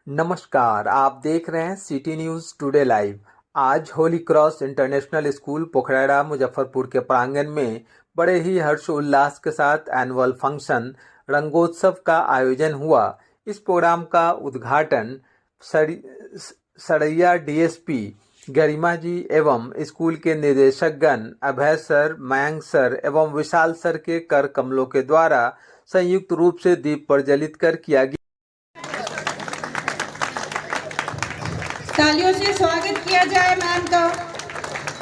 नमस्कार, आप देख रहे हैं सिटी न्यूज़ टुडे लाइव। आज Holy Cross International School Pokhrara Muzaffarpur के प्रांगण में बड़े ही हर्षोल्लास के साथ एनुअल फंक्शन रंगोत्सव का आयोजन हुआ। इस प्रोग्राम का उद्घाटन सरैया डीएसपी गरिमा जी एवं स्कूल के निदेशकगण अभय सर, मयंक सर एवं विशाल सर के कर कमलों के द्वारा संयुक्त रूप से दीप प्रज्वलित कर किया गया। तालियों से स्वागत किया जाए मैम का।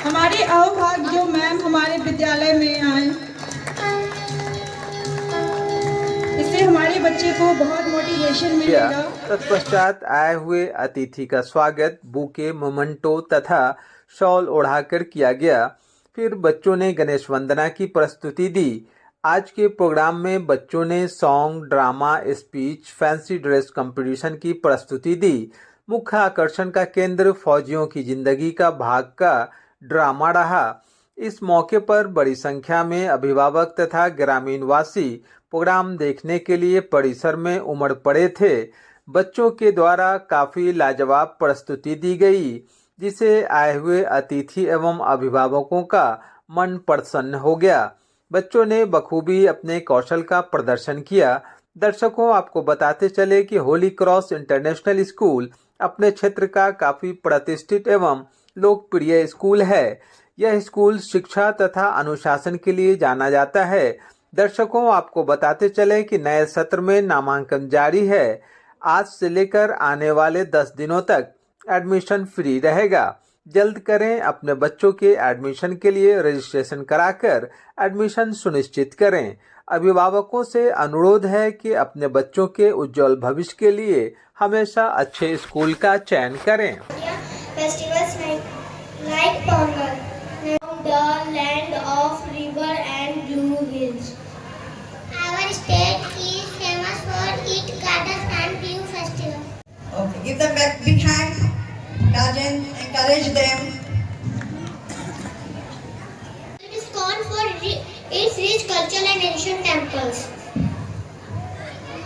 हमारे अहोभाग्य जो मैम हमारे विद्यालय में आए, इससे हमारे बच्चे को बहुत मोटिवेशन मिलेगा। तत्पश्चात आए हुए अतिथि का स्वागत बुके, मोमेंटो तथा शॉल ओढ़ाकर किया गया। फिर बच्चों ने गणेश वंदना की प्रस्तुति दी। आज के प्रोग्राम में बच्चों ने song, drama, speech, fancy dress competition की प्रस्तुति दी। मुख्य आकर्षण का केंद्र फौजियों की जिंदगी का भाग का ड्रामा रहा। इस मौके पर बड़ी संख्या में अभिभावक तथा ग्रामीण वासी प्रोग्राम देखने के लिए परिसर में उमड़ पड़े थे। बच्चों के द्वारा काफी लाजवाब प्रस्तुति दी गई, जिसे आए हुए अतिथि एवं अभिभावकों का मन प्रसन्न हो गया। बच्चों ने बखूबी अपने कौशल का प्रदर्शन किया। दर्शकों, आपको बताते चले कि होली क्रॉस इंटरनेशनल स्कूल अपने क्षेत्र का काफी प्रतिष्ठित एवं लोकप्रिय स्कूल है। यह स्कूल शिक्षा तथा अनुशासन के लिए जाना जाता है। दर्शकों, आपको बताते चले कि नए सत्र में नामांकन जारी है। आज से लेकर आने वाले 10 दिनों तक एडमिशन फ्री रहेगा। जल्द करें, अपने बच्चों के एडमिशन के लिए रजिस्ट्रेशन कराकर एडमिशन सुनिश्चित करें। अभिभावकों से अनुरोध है कि अपने बच्चों के उज्जवल भविष्य के लिए हमेशा अच्छे स्कूल का चयन करें। Festivals like Pongal, the land of river and blue hills. Our state is famous for its gardens and blue festival. Okay, give them back big hand. Guardian, encourage them. It is known for its rich culture and ancient temples.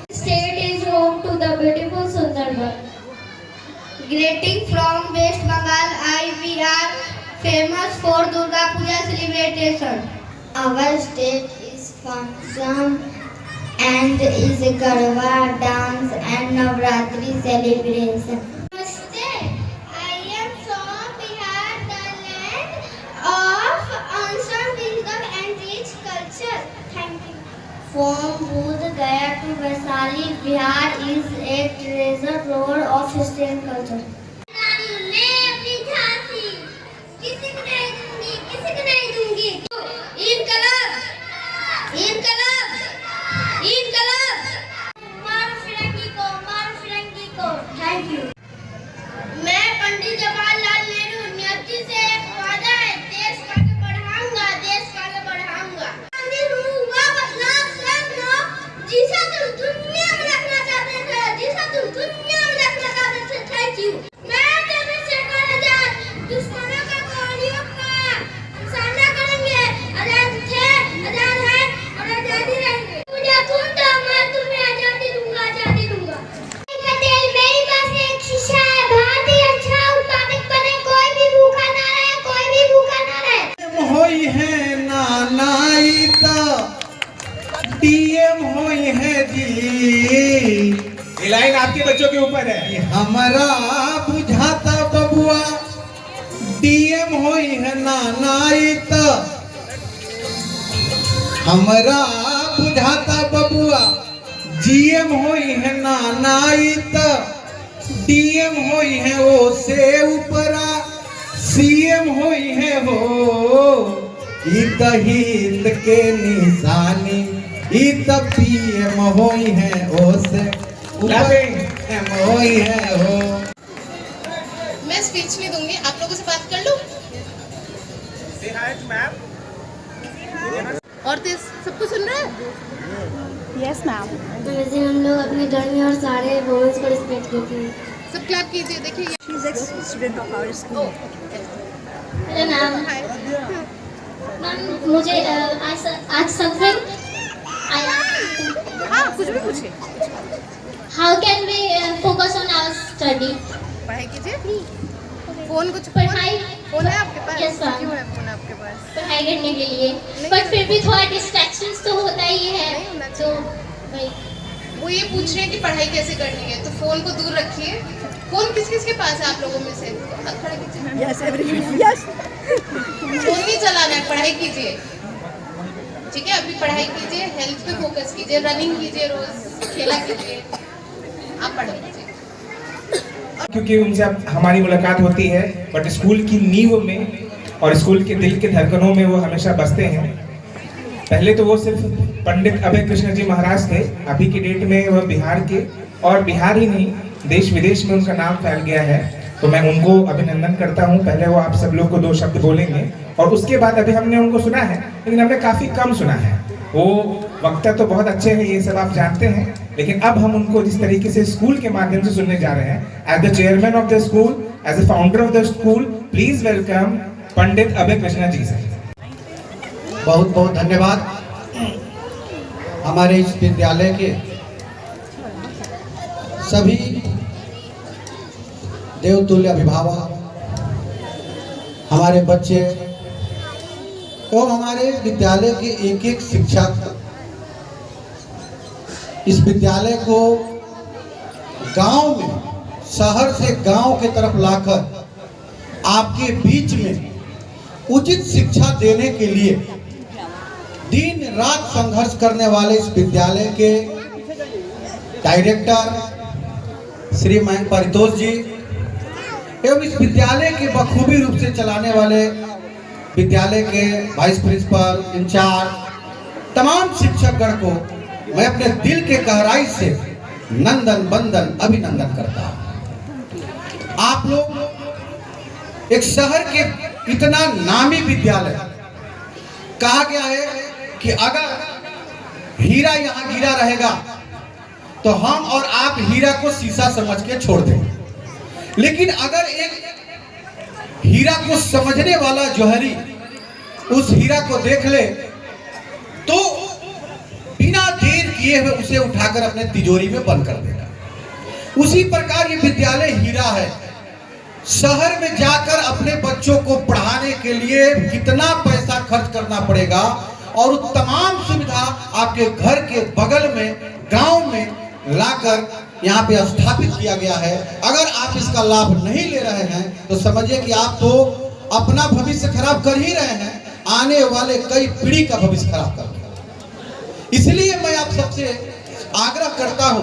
The state is home to the beautiful Sundarban. Greeting from West Bengal, we are famous for Durga Puja celebration. Our state is function and is Garba dance and Navratri celebration. Namaste, I am from Bihar, the land of ancient wisdom and rich culture. Thank you. From Bodh Gaya to Vaishali, Bihar is a treasure trove of history and culture. Thank you. मैं पंडित जवाहरलाल नेहरू न्याची से एक वादा है, देश का आगे बढ़ाऊंगा, देश का आगे बढ़ाऊंगा। जिसे तुम दुनिया में रखना चाहते थे, जिसे तुम दुनिया में रखना चाहते थे। Thank you. मैं चंद्रशेखर आजाद दुश्मनों का गोलियों का सामना करेंगे। आजाद थे, आजाद है और आजादी रहेंगे। मुझे खूंटा, मैं तुम्हें आजादी दूंगा, आजादी दूंगा। मेरी पास एक शिक्षा है, बहुत ही अच्छा उत्पादक बने, कोई भी भूखा ना रहे, कोई भी भूखा ना रहे। होई है नानाई तो डीएम होई है जी। ये लाइन आपके बच्चों के ऊपर है। हमारा बुझाता बबुआ डीएम होई है नानाई तो हमारा बुझाता बबुआ जीएम होई है नानाई तो डीएम होई है वो से ऊपरा सीएम होई है हो। हित हित के निशानी हित पीएम होई है ओ से एम होई है हो। मैं स्पीच नहीं दूंगी, आप लोगों से बात कर लूं। और सबको सुन रहे हैं? Yes, ma'am. तो वैसे हम लोग अपने घर में और सारे वुमेन्स को रिस्पेक्ट करते हैं। सब क्लैप कीजिए। देखिए, She's ex-student of our school. Hello ma'am. Ma'am मुझे आज समथिंग हाँ, कुछ भी पूछिए। How can we focus on our study. पढ़ाई कीजिए। फोन कुछ पढ़ाई फोन है आपके पास? Yes, ma'am. क्यों है फोन आपके पास? पढ़ाई करने के लिए, बट फिर भी थोड़ा डिस्ट्रैक्शंस तो होता ही है, नहीं होना तो चाहिए। भाई वो ये पूछ रहे हैं कि पढ़ाई कैसे करनी है, तो फोन को दूर रखिए। फोन किस किस के पास है आप लोगों में से? हाथ खड़े कीजिए। Yes, everybody. Yes. फोन नहीं चलाना है, पढ़ाई कीजिए। ठीक है, अभी पढ़ाई कीजिए, हेल्थ पे फोकस कीजिए, रनिंग कीजिए, रोज खेला कीजिए, आप पढ़ाई कीजिए। क्योंकि उनसे हमारी मुलाकात होती है, बट स्कूल की नींव में और स्कूल के दिल के धड़कनों में वो हमेशा बसते हैं। पहले तो वो सिर्फ पंडित अभय कृष्ण जी महाराज थे, अभी की डेट में वह बिहार के, और बिहार ही नहीं देश विदेश में उनका नाम फैल गया है। तो मैं उनको अभिनंदन करता हूँ। पहले वो आप सब लोग को 2 शब्द बोलेंगे और उसके बाद अभी हमने उनको सुना है, लेकिन हमने काफ़ी कम सुना है। वो वक्ता तो बहुत अच्छे हैं, ये सब आप जानते हैं, लेकिन अब हम उनको जिस तरीके से स्कूल के माध्यम से सुनने जा रहे हैं, as the chairman of the school, as the founder of the school, please welcome Pandit Abhay Krishna ji sir. बहुत बहुत धन्यवाद। हमारे इस विद्यालय के सभी देवतुल्य अभिभावक, हमारे बच्चे और हमारे विद्यालय के एक एक शिक्षक इस विद्यालय को गांव में, शहर से गांव के तरफ लाकर आपके बीच में उचित शिक्षा देने के लिए दिन रात संघर्ष करने वाले इस विद्यालय के डायरेक्टर श्री मयंक परितोष जी एवं इस विद्यालय के बखूबी रूप से चलाने वाले विद्यालय के वाइस प्रिंसिपल, इंचार्ज, तमाम शिक्षकगण को मैं अपने दिल के गहराई से नंदन बंदन अभिनंदन करता हूं। आप लोग एक शहर के इतना नामी विद्यालय, कहा गया है कि अगर हीरा यहां गिरा रहेगा तो हम और आप हीरा को शीशा समझ के छोड़ देंगे, लेकिन अगर एक हीरा को समझने वाला जौहरी उस हीरा को देख ले तो बिना देर किए हुए उसे उठाकर अपने तिजोरी में बंद कर देगा। उसी प्रकार ये विद्यालय हीरा है। शहर में जाकर अपने बच्चों को पढ़ाने के लिए कितना पैसा खर्च करना पड़ेगा और तमाम सुविधा आपके घर के बगल में, गांव में लाकर यहाँ पे स्थापित किया गया है। अगर आप इसका लाभ नहीं ले रहे हैं तो समझिए कि आप तो अपना भविष्य खराब कर ही रहे हैं, आने वाले कई पीढ़ी का भविष्य खराब कर रहे हैं। इसलिए मैं आप सबसे आग्रह करता हूं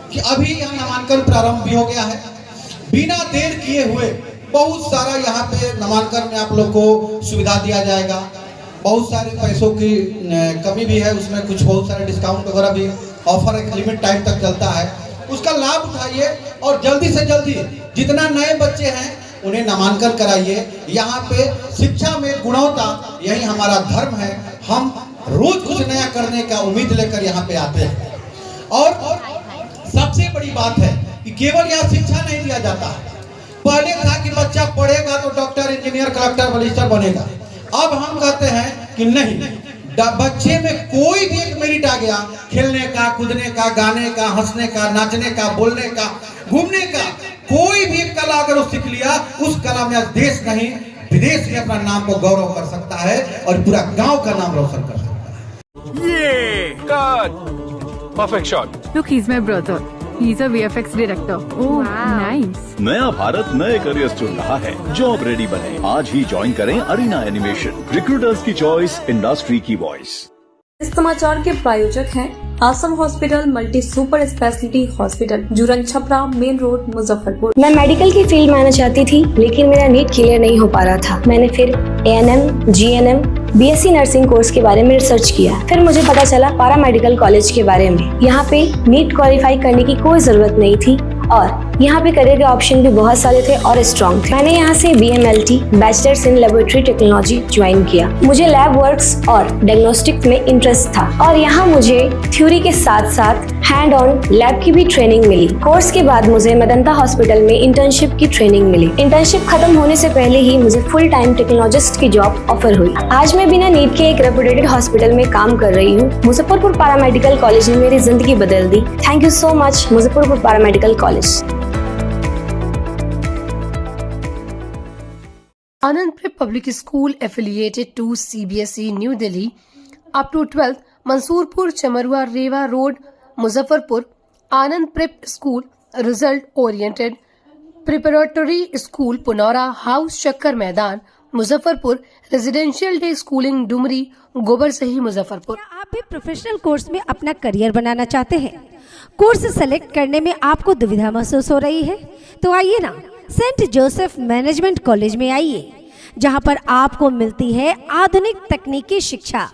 कि अभी यहाँ नामांकन प्रारंभ भी हो गया है। बिना देर किए हुए बहुत सारा यहाँ पे नामांकन में आप लोग को सुविधा दिया जाएगा। बहुत सारे पैसों की कमी भी है, उसमें कुछ बहुत सारे डिस्काउंट वगैरह भी ऑफर एक लिमिट टाइम तक चलता है, उसका लाभ उठाइए और जल्दी से जल्दी जितना नए बच्चे हैं उन्हें नामांकन कराइए। यहाँ पे शिक्षा में गुणवत्ता, यही हमारा धर्म है। हम रोज कुछ नया करने का उम्मीद लेकर यहाँ पे आते हैं। और सबसे बड़ी बात है कि केवल यहाँ शिक्षा नहीं दिया जाता है। पहले था कि बच्चा पढ़ेगा तो डॉक्टर, इंजीनियर, कलेक्टर, मजिस्टर बनेगा। अब हम कहते हैं कि नहीं, बच्चे में कोई भी एक मेरिट आ गया, खेलने का, कूदने का, गाने का, हंसने का, नाचने का, बोलने का, घूमने का, कोई भी एक कला अगर वो सीख लिया, उस कला में आज देश नहीं विदेश में अपना नाम को गौरव कर सकता है और पूरा गांव का नाम रोशन कर सकता है। ये cut perfect shot. Look, he's my brother. He's a VFX director. Oh, nice. नया भारत नए करियर चुन रहा है। जॉब रेडी बने, आज ही ज्वाइन करें अरीना एनिमेशन। रिक्रूटर्स की चॉइस, इंडस्ट्री की वॉइस। इस समाचार के प्रायोजक हैं Asam hospital multi super speciality hospital, Juran Chhapra, main road, Muzaffarpur. मैं मेडिकल की फील्ड में आना चाहती थी, लेकिन मेरा नीट क्लियर नहीं हो पा रहा था। मैंने फिर ANM, GNM, BSc nursing course के बारे में रिसर्च किया। फिर मुझे पता चला पारा मेडिकल कॉलेज के बारे में। यहाँ पे नीट क्वालिफाई करने की कोई जरूरत नहीं थी और यहाँ पे करियर के ऑप्शन भी बहुत सारे थे और स्ट्रॉन्ग थे। मैंने यहाँ से BMLT bachelors in laboratory technology join किया। मुझे लैब वर्क्स और डायग्नोस्टिक्स में इंटरेस्ट था और यहाँ मुझे थ्योरी के साथ साथ हैंड ऑन लैब की भी ट्रेनिंग मिली। कोर्स के बाद मुझे मेदांता हॉस्पिटल में इंटर्नशिप की ट्रेनिंग मिली। इंटर्नशिप खत्म होने से पहले ही मुझे फुल टाइम टेक्नोलॉजिस्ट की जॉब ऑफर हुई। आज मैं बिना नीट के एक रेपुटेड हॉस्पिटल में काम कर रही हूँ। मुजफ्फरपुर पारामेडिकल कॉलेज ने मेरी जिंदगी बदल दी। Thank you so much Muzaffarpur paramedical college. Anand Prep Public School affiliated to CBSE New Delhi up to 12th, Mansoorpur, Chamarua, Rewa Road, Muzaffarpur. Anand Prep School, Result Oriented Preparatory School, Punora House, Chakkar Maidan, Muzaffarpur. Residential day schooling Dumri, गोबर सही, मुजफ्फरपुर. आप भी professional course में अपना career बनाना चाहते हैं? Course select करने में आपको दुविधा महसूस हो रही है? तो आइए ना, सेंट जोसेफ मैनेजमेंट कॉलेज में आइए, जहां पर आपको मिलती है आधुनिक तकनीकी शिक्षा,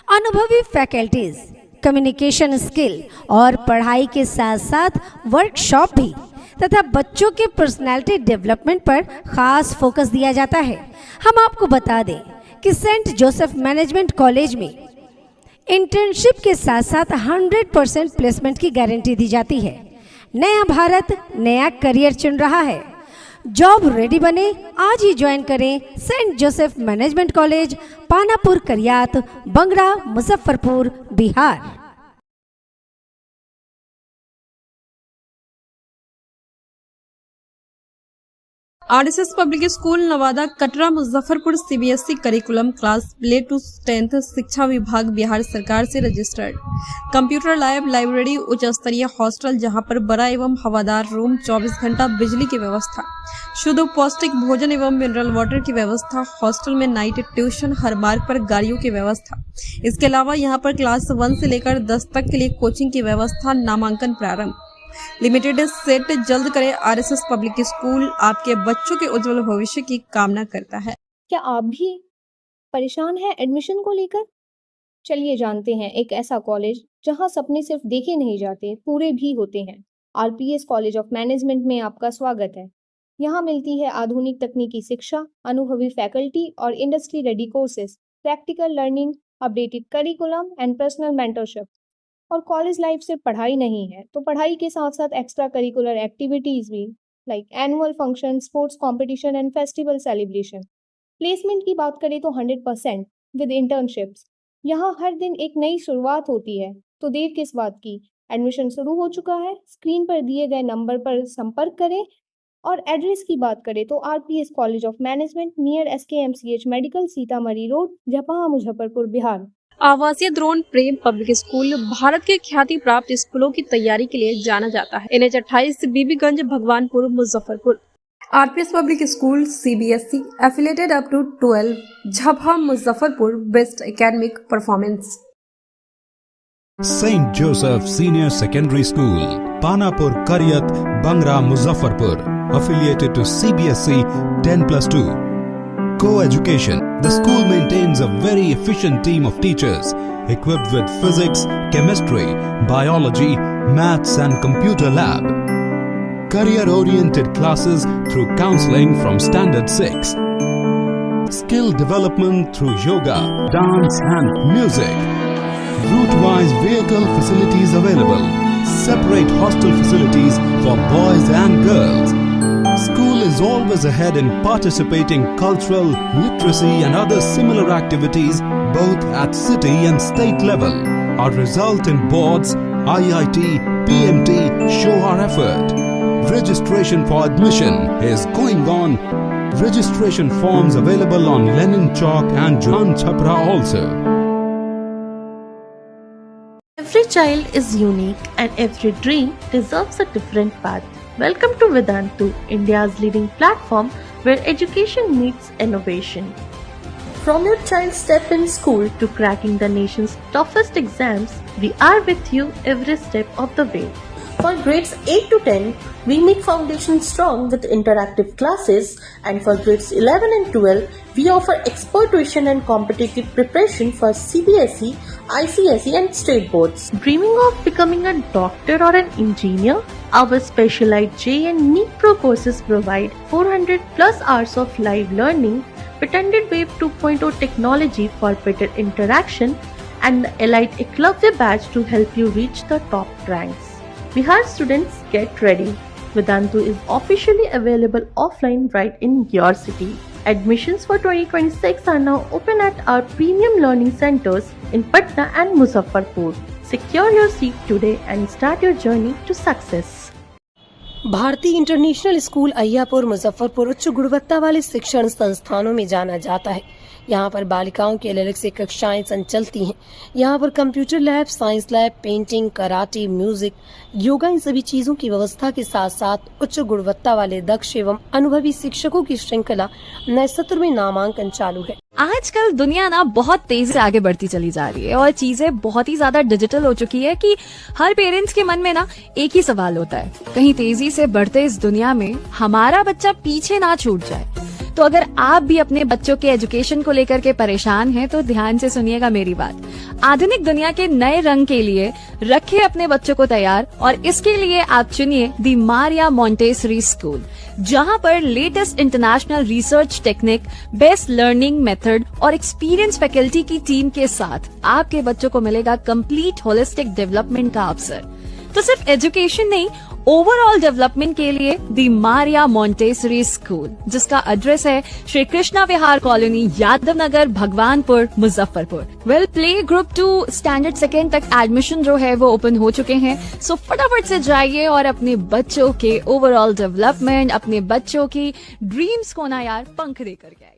अनुभवी फैकल्टीज, कम्युनिकेशन स्किल और पढ़ाई के साथ साथ वर्कशॉप भी तथा बच्चों के पर्सनालिटी डेवलपमेंट पर खास फोकस दिया जाता है. हम आपको बता दें कि सेंट जोसेफ मैनेजमेंट कॉलेज में इंटर्नशिप के साथ साथ 100% प्लेसमेंट की गारंटी दी जाती है. नया भारत नया करियर चुन रहा है. जॉब रेडी बने, आज ही ज्वाइन करें Saint Joseph management college, Panapur, Kariyat, Bangra, Muzaffarpur, Bihar. RSS public school Nawada Katra Muzaffarpur CBSE curriculum class play to 10th शिक्षा विभाग बिहार सरकार से रजिस्टर्ड. कंप्यूटर लैब, लाइब्रेरी, उच्च स्तरीय हॉस्टल जहां पर बड़ा एवं हवादार रूम, 24 घंटा बिजली की व्यवस्था, शुद्ध पौष्टिक भोजन एवं मिनरल वाटर की व्यवस्था. हॉस्टल में नाइट ट्यूशन, हर मार्ग पर गाड़ियों की व्यवस्था. इसके अलावा यहां पर क्लास 1 से लेकर 10 तक के लिए कोचिंग की व्यवस्था. नामांकन प्रारंभ. लिमिटेड सेट जल्द करें. आरएसएस पब्लिक स्कूल आपके बच्चों के उज्जवल भविष्य की कामना करता है. क्या आप भी परेशान हैं एडमिशन को लेकर? चलिए जानते हैं एक ऐसा कॉलेज जहां सपने सिर्फ देखे नहीं जाते, पूरे भी होते हैं. आरपीएस कॉलेज ऑफ मैनेजमेंट में आपका स्वागत है. यहाँ मिलती है आधुनिक तकनीकी शिक्षा, अनुभवी फैकल्टी और industry ready courses, practical learning, updated curriculum and personal mentorship. और कॉलेज लाइफ सिर्फ पढ़ाई नहीं है, तो पढ़ाई के साथ साथ एक्स्ट्रा करिकुलर एक्टिविटीज़ भी, like annual function, sports competition and festival celebration. Placement की बात करें तो 100% विद इंटर्नशिप्स. यहाँ हर दिन एक नई शुरुआत होती है, तो देर किस बात की. एडमिशन शुरू हो चुका है. स्क्रीन पर दिए गए नंबर पर संपर्क करें. और एड्रेस की बात करें तो RPS college of management near SKMCH medical, Sitamarhi road, Japaha, Muzaffarpur, Bihar. आवासीय द्रोण प्रेम पब्लिक स्कूल भारत के ख्याति प्राप्त स्कूलों की तैयारी के लिए जाना जाता है. NH28 Bibiganj, Bhagwanpur, Muzaffarpur. RPS public school CBSE affiliated up to 12, Jhapaha, Muzaffarpur. Best academic performance. Saint Joseph senior secondary school, Panapur, Kariyat, Bangra, Muzaffarpur. Affiliated to CBSE 10+2. Co-education. The school maintains a very efficient team of teachers equipped with physics, chemistry, biology, maths and computer lab. Career-oriented classes through counseling from Standard 6. Skill development through yoga, dance and music. Route-wise vehicle facilities available. Separate hostel facilities for boys and girls. School is always ahead in participating cultural, literacy and other similar activities both at city and state level. Our result in boards, IIT, PMT show our effort. Registration for admission is going on. Registration forms available on Lenin Chowk and Juran Chhapra also. Every child is unique and every dream deserves a different path. Welcome to Vedantu, India's leading platform where education meets innovation. From your child's step in school to cracking the nation's toughest exams, we are with you every step of the way. For grades 8 to 10, we make foundation strong with interactive classes, and for grades 11 and 12, we offer expert tuition and competitive preparation for CBSE, ICSE and state boards. Dreaming of becoming a doctor or an engineer? Our specialized JEE and NEET Pro courses provide 400 plus hours of live learning, patented Wave 2.0 technology for better interaction, and the Elite Eklavya badge to help you reach the top ranks. Bihar students, get ready. Vedantu is officially available offline right in your city. Admissions for 2026 are now open at our premium learning centers in Patna and Muzaffarpur. Secure your seat today and start your journey to success. भारतीय international school Ayyapur Muzaffarpur उच्च गुणवत्ता वाले शिक्षण संस्थानों में जाना जाता है। यहाँ पर बालिकाओं की अलग से कक्षाएं संचलती हैं। यहाँ पर computer lab, science lab, painting, karate, music, yoga, इन सभी चीजों की व्यवस्था के साथ साथ उच्च गुणवत्ता वाले दक्ष एवं अनुभवी शिक्षकों की श्रृंखला नए सत्र में नामांकन चालू है। आजकल दुनिया ना बहुत तेजी से आगे बढ़ती चली जा रही है और चीजें बहुत ही ज्यादा डिजिटल हो चुकी है कि हर पेरेंट्स के मन में ना एक ही सवाल होता है, कहीं तेजी से बढ़ते इस दुनिया में हमारा बच्चा पीछे ना छूट जाए। तो अगर आप भी अपने बच्चों के एजुकेशन को लेकर के परेशान हैं तो ध्यान से सुनिएगा मेरी बात। आधुनिक दुनिया के नए रंग के लिए रखें अपने बच्चों को तैयार और इसके लिए आप चुनिए दी मारिया मॉन्टेसरी स्कूल, जहां पर latest international research technique, best learning method और एक्सपीरियंस फैकल्टी की टीम के साथ आपके बच्चों को मिलेगा कंप्लीट होलिस्टिक डेवलपमेंट का अवसर। तो सिर्फ एजुकेशन नहीं, ओवरऑल डेवलपमेंट के लिए दी मारिया मॉन्टेसरी स्कूल, जिसका एड्रेस है Shri Krishna Vihar colony, Yadav Nagar, Bhagwanpur, Muzaffarpur. Well, play group 2 standard 2 तक एडमिशन जो है वो ओपन हो चुके हैं। सो फटाफट से जाइए और अपने बच्चों के ओवरऑल डेवलपमेंट, अपने बच्चों की ड्रीम्स को ना यार पंख देकर के आइए।